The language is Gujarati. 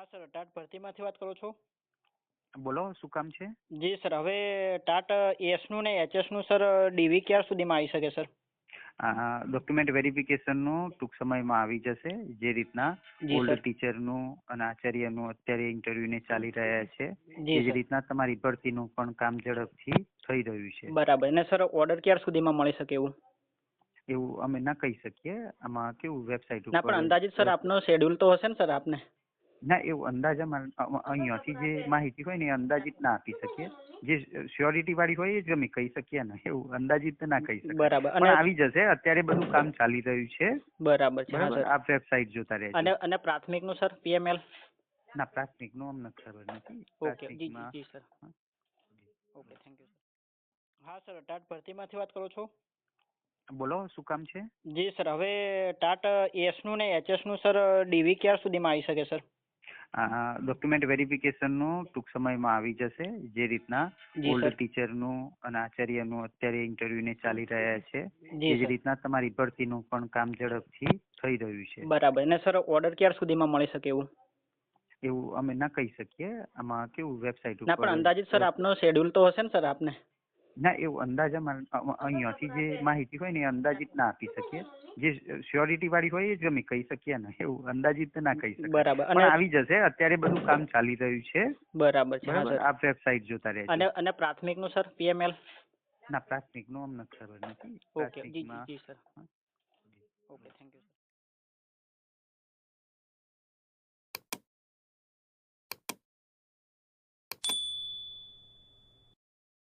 હા સર, ટાટ ભરતીમાંથી વાત કરો છો? બોલો શું કામ છે? જી સર, હવે ટાટ એસનું ને એચએસનું સર ડીવી ક્યાર સુધીમાં આવી શકે સર? ડોક્યુમેન્ટ વેરિફિકેશનનું ટૂંક સમયમાં આવી જશે. જે રીતના જી ઓલ્ડ સર. ટીચરનું અને આચાર્યનું અત્યારે ઇન્ટરવ્યુને ચાલી રહ્યા છે જી એ જ સર. રીતના તમારી ભરતીનું પણ કામ ઝડપથી થઈ રહ્યું છે. બરાબર. અને સર ઓર્ડર ક્યાર સુધીમાં મળી શકે એવું? એવું અમે ના કહી શકીએ. આમાં કેવું વેબસાઇટ ના ઉપર પણ અંદાજિત સર આપનો શેડ્યુલ તો હશે ને સર આપને? ના એવું અંદાજામાં અહીંયાથી જે માહિતી હોય ને એ અંદાજિત ના આપી શકીએ. જે શ્યોરિટી વાળી હોય એ જ અમે કહી શકીએ ને, એવું અંદાજિત ના કહી શકાય. બરાબર. પણ અને આવી જશે. અત્યારે બધું કામ ચાલી રહ્યું છે. બરાબર છે. હા બરાબર, સર. આપ વેબસાઇટ જોતા રહેજો. અને પ્રાથમિકનું સર પીએમએલ? ના પ્રાથમિકનું અમને ખબર નથી. ઓકે. જી જી જી sir. Okay, thank you sir. હા સર, ટાટ ભરતીમાંથી વાત કરો છો? બોલો શું કામ છે? જી સર, હવે ટાટ એસનું ને એચએસનું સર ડીવી ક્યાર સુધીમાં આવી શકે સર? ડોક્યુમેન્ટ વેરિફિકેશનનું ટૂંક સમયમાં આવી જશે. જે રીતના જી ઓલ્ડ સર. ટીચરનું અને આચાર્યનું અત્યારે ઇન્ટરવ્યુને ચાલી રહ્યા છે જી એ જ સર. રીતના તમારી ભરતીનું પણ કામ ઝડપથી થઈ રહ્યું છે. બરાબર. અને સર ઓર્ડર ક્યાર સુધીમાં મળી શકે એવું? એવું અમે ના કહી શકીએ. આમાં કેવું વેબસાઇટ ના ઉપર પણ અંદાજિત સર આપનો શેડ્યુલ તો હશે ને સર આપને? ના એવું અંદાજામાં અહીંયાથી જે માહિતી હોય ને એ અંદાજિત ના આપી શકીએ. જે શ્યોરિટી વાળી હોય એ જ અમે કહી શકીએ ને, એવું અંદાજિત ના કહી શકાય. બરાબર. પણ આવી જશે. અત્યારે બધું કામ ચાલી રહ્યું છે. બરાબર છે. હા બરાબર, સર. આપ વેબસાઇટ જોતા રહેજો. અને પ્રાથમિકનું સર પીએમએલ? ના પ્રાથમિકનું અમને ખબર નથી. ઓકે. જી જી પ્રાથમિકમાં જી sir. Okay, thank you sir.